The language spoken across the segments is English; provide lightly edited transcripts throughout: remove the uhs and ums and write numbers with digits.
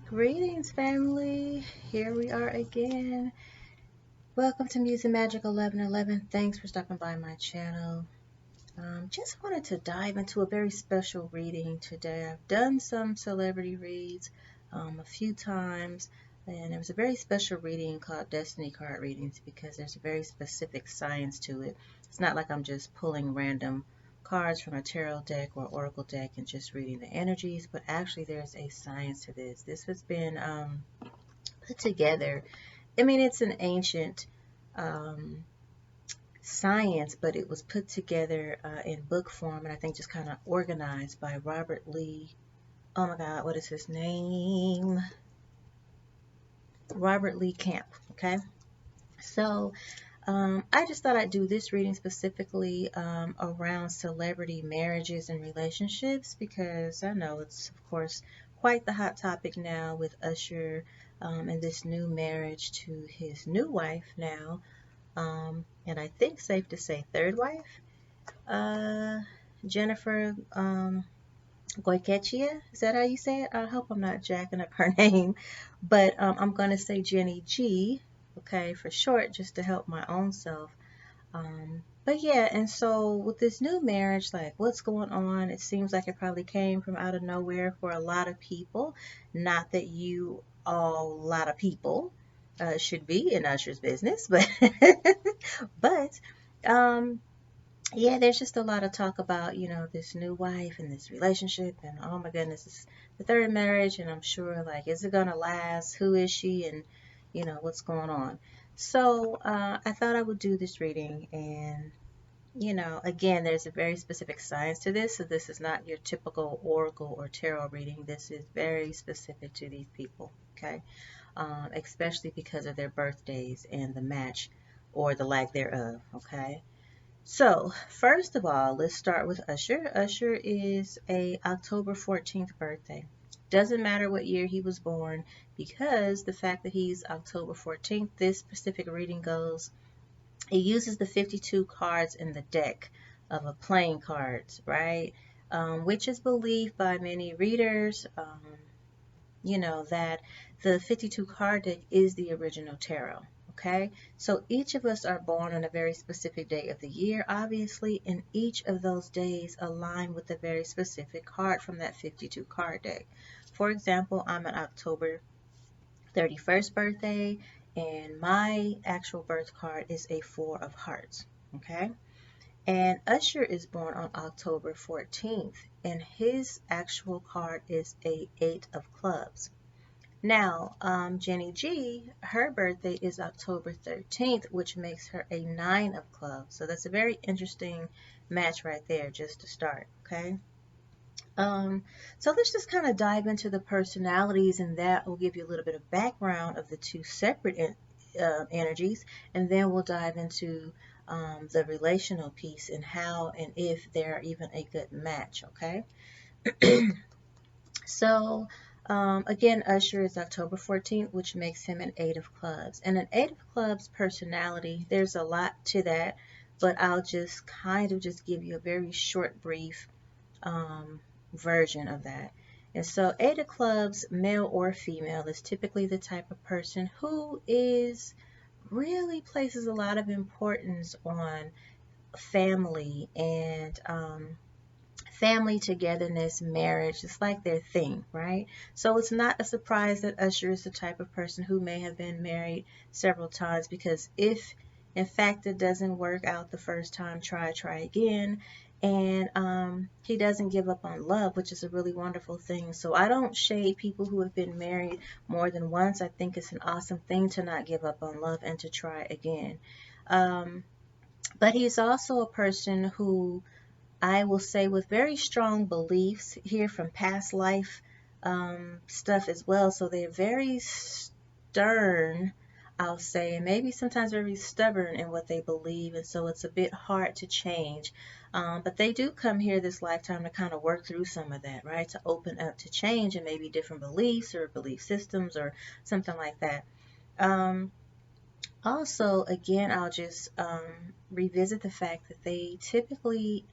Greetings, family. Here we are again. Welcome to Music Magic 1111. Thanks for stopping by my channel. Just wanted to dive into a very special reading today. I've done some celebrity reads a few times, and it was a very special reading called Destiny Card Readings because there's a very specific science to it. It's not like I'm just pulling random cards from a tarot deck or oracle deck and just reading the energies, but actually there's a science to this. This has been put together. I mean, it's an ancient um, science, but it was put together in book form and I think just kind of organized by Robert Lee. Oh my God, what is his name? Robert Lee Camp. Okay. So I just thought I'd do this reading specifically around celebrity marriages and relationships because I know it's, of course, quite the hot topic now with Usher and this new marriage to his new wife now. And I think safe to say third wife, uh, Jennifer Goikechia. Is that how you say it? I hope I'm not jacking up her name, but I'm going to say Jenny G, okay, for short, just to help my own self. But yeah, and so with this new marriage, like what's going on? It seems like it probably came from out of nowhere for a lot of people. Not that you all, a lot of people, should be in Usher's business, but but um, yeah, there's just a lot of talk about, this new wife and this relationship, and oh my goodness, it's the third marriage, and I'm sure, like, is it gonna last? Who is she? And, what's going on? So, I thought I would do this reading, and, again, there's a very specific science to this, so this is not your typical oracle or tarot reading. This is very specific to these people, okay? Especially because of their birthdays and the match or the lack thereof, okay? So, first of all, let's start with Usher. Usher is a October 14th birthday. Doesn't matter what year he was born because the fact that he's October 14th, this specific reading goes, it uses the 52 cards in the deck of a playing cards, right? Which is believed by many readers, that the 52 card deck is the original tarot. Okay, so each of us are born on a very specific day of the year, obviously, and each of those days align with a very specific card from that 52 card deck. For example, I'm an October 31st birthday, and my actual birth card is a Four of Hearts. Okay, and Usher is born on October 14th, and his actual card is a Eight of Clubs. Now, Jenny G, her birthday is October 13th, which makes her a Nine of Clubs. So that's a very interesting match right there, just to start, okay? Um, so let's just kind of dive into the personalities, and that will give you a little bit of background of the two separate energies, and then we'll dive into the relational piece and how and if they're even a good match, okay? So, again, Usher is October 14th, which makes him an Eight of Clubs. And an Eight of Clubs personality, there's a lot to that, but I'll just kind of just give you a very short, brief version of that. And so, Eight of Clubs, male or female, is typically the type of person who is really places a lot of importance on family and family togetherness, marriage. It's like their thing, right? So it's not a surprise that Usher is the type of person who may have been married several times because if in fact it doesn't work out the first time, try again. And he doesn't give up on love, which is a really wonderful thing. So I don't shade people who have been married more than once. I think it's an awesome thing to not give up on love and to try again. Um, but he's also a person who I will say with very strong beliefs here from past life stuff as well. So they're very stern, I'll say, and maybe sometimes very stubborn in what they believe. And so it's a bit hard to change. But they do come here this lifetime to kind of work through some of that, right? To open up to change and maybe different beliefs or belief systems or something like that. Um, Also, again, I'll just revisit the fact that they typically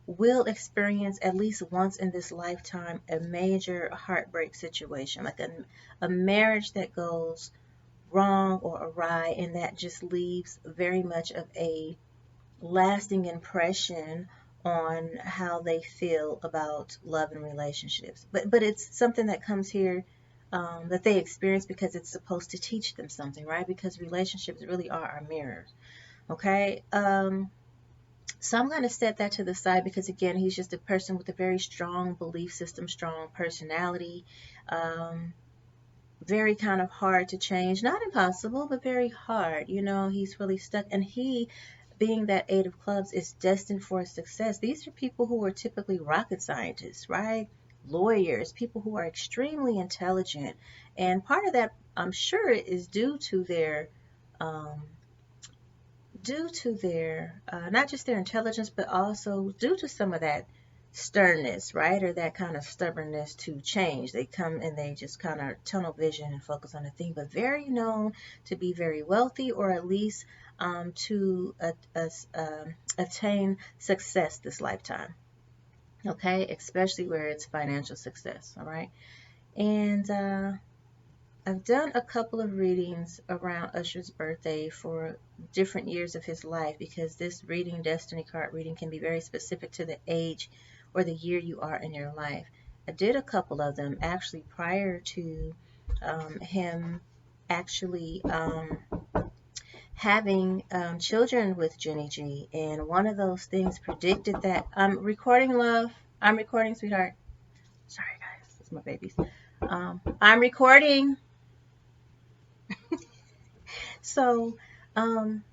will experience at least once in this lifetime a major heartbreak situation, like a marriage that goes wrong or awry, and that just leaves very much of a lasting impression on how they feel about love and relationships. But it's something that comes here, that they experience because it's supposed to teach them something, right? Because relationships really are our mirrors. Okay. So I'm going to set that to the side because, again, he's just a person with a very strong belief system, strong personality, um, very kind of hard to change. Not impossible, but very hard. He's really stuck. And he, being that Eight of Clubs, is destined for success. These are people who are typically rocket scientists, right? Lawyers, people who are extremely intelligent. And part of that, I'm sure, is um, due to their not just their intelligence, but also due to some of that sternness, right? Or that kind of stubbornness to change. They come and they just kind of tunnel vision and focus on a thing, but very known to be very wealthy, or at least to attain success this lifetime. Okay, especially where it's financial success. All right, and I've done a couple of readings around Usher's birthday for different years of his life, because this reading, destiny card reading, can be very specific to the age or the year you are in your life. I did a couple of them actually prior to him actually having children with Jenny G. And one of those things predicted that. I'm recording, love. I'm recording, sweetheart. Sorry, guys. It's my babies. I'm recording. So, um,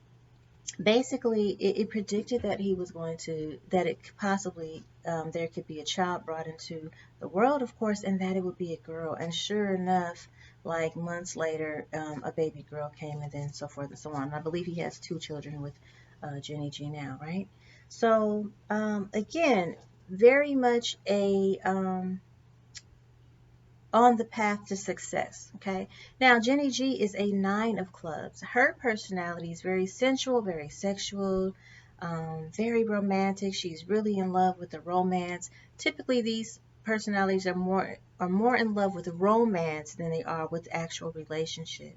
basically, it predicted that he was going to, that it could possibly, there could be a child brought into the world, of course, and that it would be a girl. And sure enough, like months later, a baby girl came, and then so forth and so on. And I believe he has two children with Jenny G now, right? So, again, very much on the path to success. Okay. Now, Jenny G is a Nine of Clubs. Her personality is very sensual, very sexual, very romantic. She's really in love with the romance. Typically, these personalities are more in love with romance than they are with actual relationship.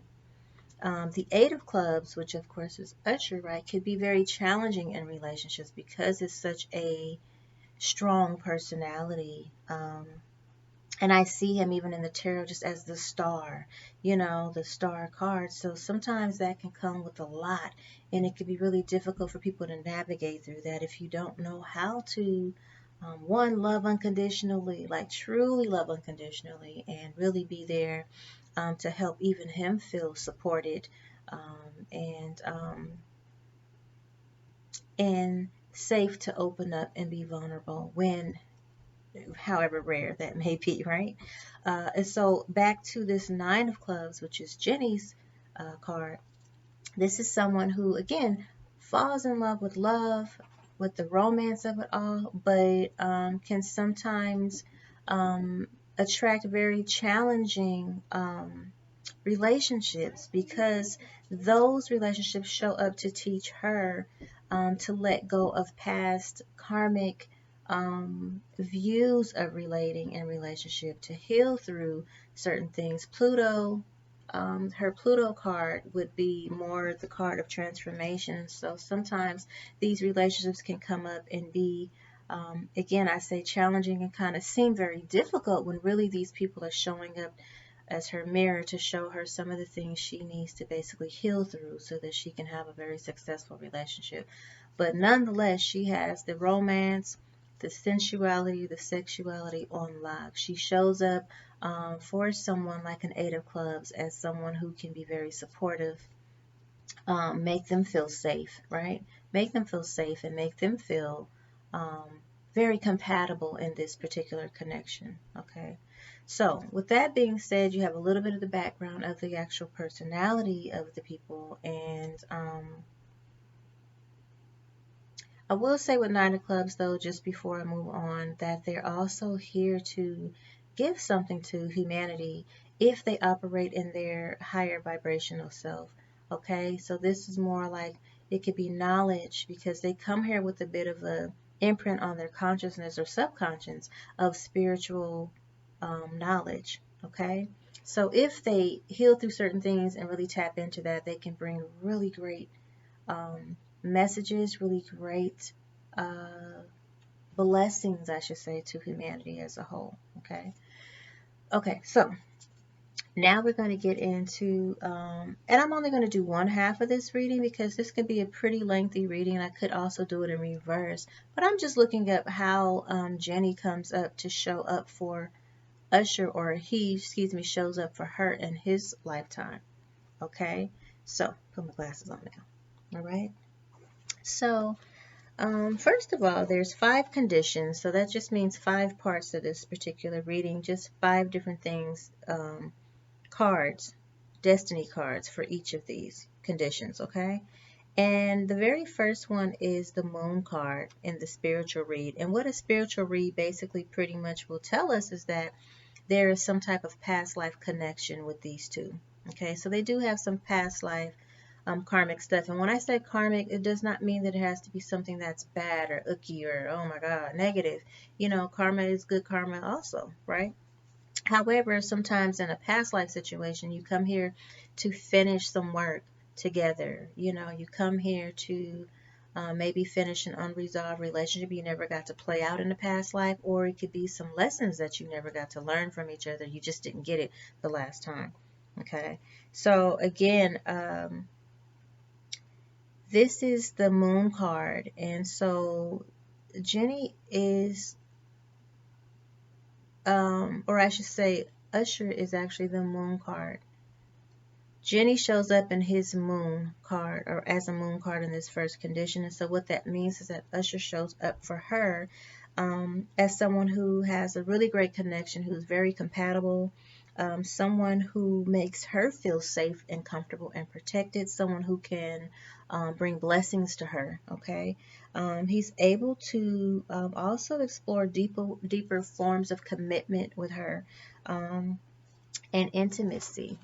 The Eight of Clubs, which of course is Usher, right, could be very challenging in relationships because it's such a strong personality. And I see him even in the tarot just as the star, the star card. So sometimes that can come with a lot, and it can be really difficult for people to navigate through that if you don't know how to, one, love unconditionally, like truly love unconditionally, and really be there to help even him feel supported, and safe to open up and be vulnerable when, however rare that may be, right? And so back to this Nine of Clubs, which is Jenny's card. This is someone who, again, falls in love with the romance of it all, but can sometimes attract very challenging relationships, because those relationships show up to teach her to let go of past karmic views of relating and relationship, to heal through certain things. Pluto, her Pluto card would be more the card of transformation. So sometimes these relationships can come up and be, again, I say challenging and kind of seem very difficult, when really these people are showing up as her mirror to show her some of the things she needs to basically heal through so that she can have a very successful relationship. But nonetheless, she has the romance, the sensuality, the sexuality on lock. She shows up for someone like an Eight of Clubs as someone who can be very supportive, make them feel safe, right? Make them feel safe and make them feel um, very compatible in this particular connection, okay? So, with that being said, you have a little bit of the background of the actual personality of the people, and I will say with Nine of Clubs, though, just before I move on, that they're also here to give something to humanity if they operate in their higher vibrational self. Okay, so this is more like it could be knowledge, because they come here with a bit of a imprint on their consciousness or subconscious of spiritual knowledge. Okay, so if they heal through certain things and really tap into that, they can bring really great messages, really great blessings, I should say, to humanity as a whole. Okay, so now we're going to get into, and I'm only going to do one half of this reading because this could be a pretty lengthy reading. I could also do it in reverse, but I'm just looking up how Jenny comes up to show up for Usher, or he, excuse me, shows up for her in his lifetime. Okay, so put my glasses on now. All right, so first of all, there's 5 conditions, so that just means 5 parts of this particular reading, just 5 different things, cards, destiny cards for each of these conditions, okay? And the very first one is the moon card in the spiritual read. And what a spiritual read basically pretty much will tell us is that there is some type of past life connection with these two. Okay, so they do have some past life karmic stuff. And when I say karmic, it does not mean that it has to be something that's bad or icky or, oh my God, negative. You know, karma is good karma also, right? However, sometimes in a past life situation, you come here to finish some work together. You know, you come here to maybe finish an unresolved relationship you never got to play out in the past life, or it could be some lessons that you never got to learn from each other. You just didn't get it the last time. Okay, so again, this is the moon card, and so Jenny is, or I should say, Usher is actually the moon card. Jenny shows up in his moon card, or as a moon card in this first condition. And so what that means is that Usher shows up for her as someone who has a really great connection, who's very compatible, someone who makes her feel safe and comfortable and protected, someone who can bring blessings to her, okay? He's able to also explore deeper forms of commitment with her and intimacy.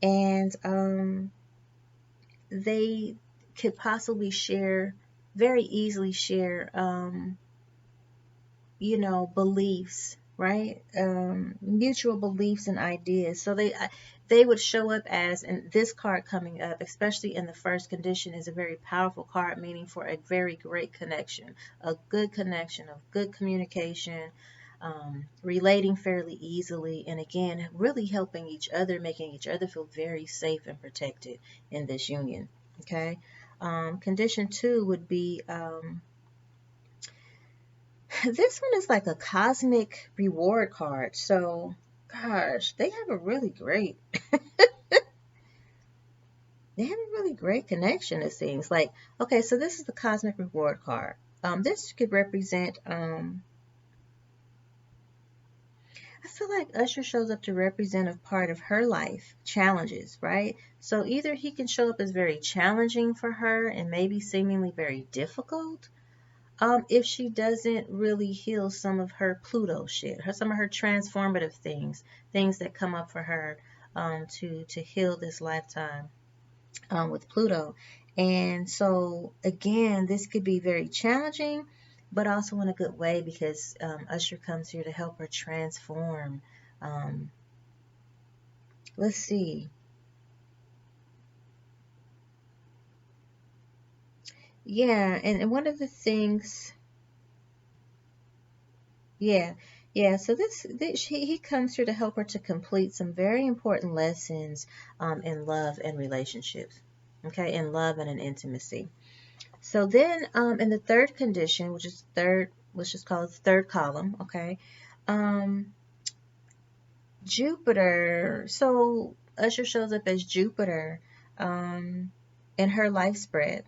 And they could possibly very easily share, you know, beliefs, right? Mutual beliefs and ideas. So they would show up as, and this card coming up, especially in the first condition, is a very powerful card, meaning for a very great connection, a good connection of good communication, relating fairly easily, and again, really helping each other, making each other feel very safe and protected in this union. Okay. Condition 2 would be, this one is like a cosmic reward card. So, gosh, they have a really great, connection, it seems. Like, okay, so this is the cosmic reward card. This could represent, I feel like Usher shows up to represent a part of her life, challenges, right? So either he can show up as very challenging for her and maybe seemingly very difficult, if she doesn't really heal some of her Pluto shit, some of her transformative things that come up for her to heal this lifetime with Pluto. And so again, this could be very challenging, but also in a good way, because Usher comes here to help her transform. Um, let's see. Yeah, and one of the things, yeah, yeah. So he comes here to help her to complete some very important lessons in love and relationships. Okay, in love and in intimacy. So then, in the third condition, which is third, let's just call it the third column. Okay, um, Jupiter. So Usher shows up as Jupiter in her life spread.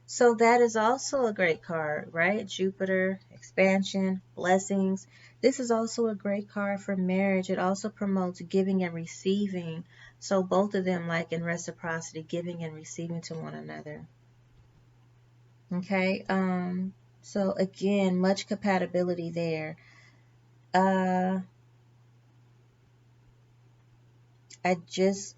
So that is also a great card, right? Jupiter, expansion, blessings. This is also a great card for marriage. It also promotes giving and receiving. So both of them, like in reciprocity, giving and receiving to one another. Okay. So again, much compatibility there. It's just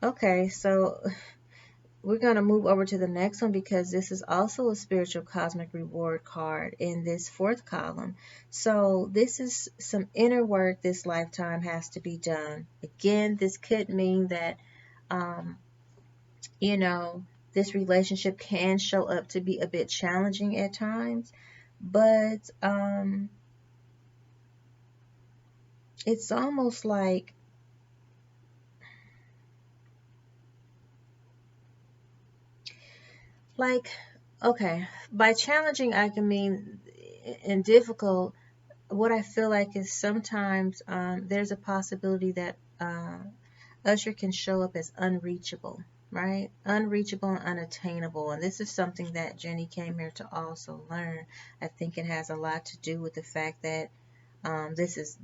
okay. So we're going to move over to the next one because this is also a spiritual cosmic reward card in this fourth column. So this is some inner work this lifetime has to be done. Again, this could mean that, um, you know, this relationship can show up to be a bit challenging at times, but it's almost like, okay, by challenging, I can mean and difficult. What I feel like is sometimes there's a possibility that Usher can show up as unreachable, right? Unreachable and unattainable. And this is something that Jenny came here to also learn. I think it has a lot to do with the fact that this is,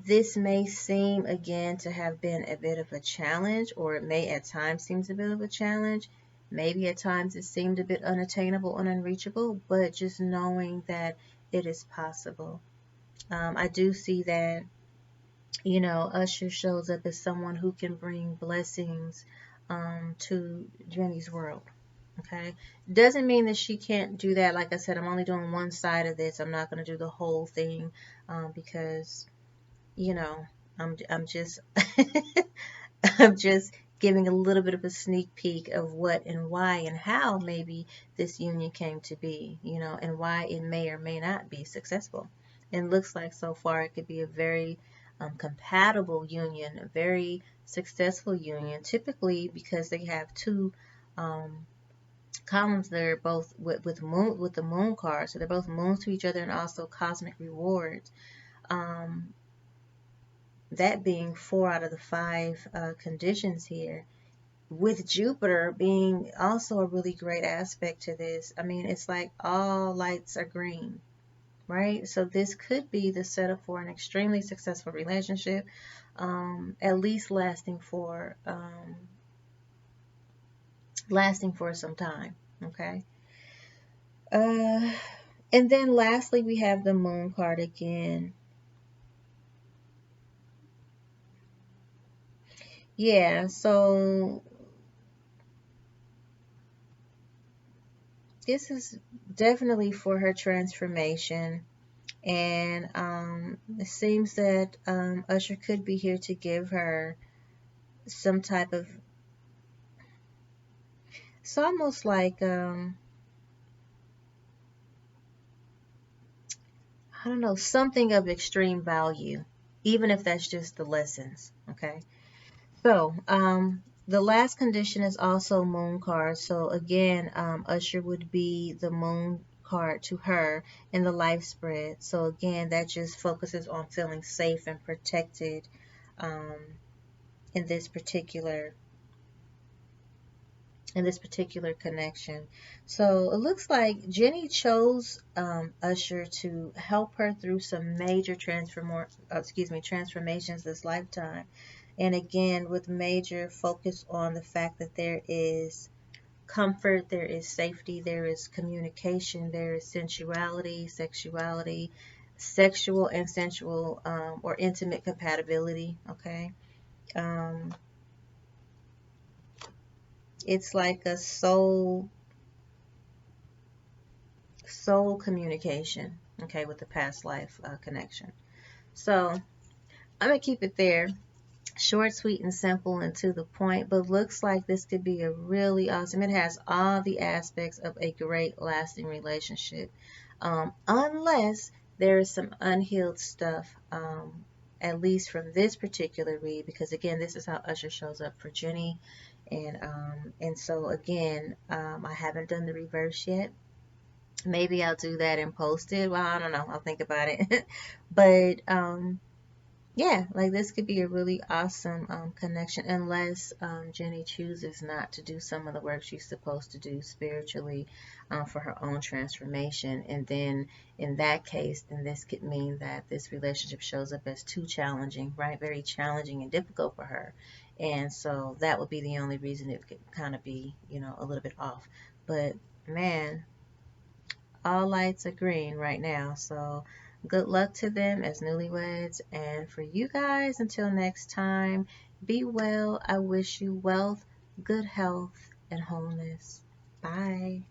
this may seem again to have been a bit of a challenge, or it may at times seem a bit of a challenge. Maybe at times it seemed a bit unattainable and unreachable, but just knowing that it is possible. I do see that, Usher shows up as someone who can bring blessings to Jenny's world. Okay. Doesn't mean that she can't do that. Like I said, I'm only doing one side of this. I'm not going to do the whole thing because you know, I'm just I'm just giving a little bit of a sneak peek of what and why and how maybe this union came to be, and why it may or may not be successful. And looks like so far it could be a very compatible union, a very successful union. Typically, because they have two um, columns, they're both with the moon card, so they're both moons to each other and also cosmic rewards. Um, that being 4 out of the 5 conditions here, with Jupiter being also a really great aspect to this. I mean, it's like all lights are green, right? So this could be the setup for an extremely successful relationship, at least lasting for some time. Okay. Uh, and then lastly, we have the Moon card again. Yeah, so this is definitely for her transformation. And it seems that Usher could be here to give her some type of, it's almost like, I don't know, something of extreme value, even if that's just the lessons, okay? So, the last condition is also moon card. So again, Usher would be the moon card to her in the life spread. So again, that just focuses on feeling safe and protected um, in this particular connection. So it looks like Jenny chose Usher to help her through some major transformations this lifetime. And again, with major focus on the fact that there is comfort, there is safety, there is communication, there is sensuality, sexuality, sexual and sensual or intimate compatibility. Okay. Um, it's like a soul communication, okay, with the past life connection. So I'm gonna keep it there, short, sweet, and simple, and to the point. But looks like this could be a really awesome. It has all the aspects of a great, lasting relationship, unless there is some unhealed stuff. At least from this particular read, because again, this is how Usher shows up for Jenny, and so again, I haven't done the reverse yet. Maybe I'll do that and post it. Well, I don't know. I'll think about it. But yeah, like this could be a really awesome connection, unless Jenny chooses not to do some of the work she's supposed to do spiritually for her own transformation. And then in that case, then this could mean that this relationship shows up as too challenging, right? Very challenging and difficult for her. And so that would be the only reason it could kind of be, a little bit off. But man, all lights are green right now. So good luck to them as newlyweds. And for you guys, until next time, Be well. I wish you wealth, good health, and wholeness. Bye.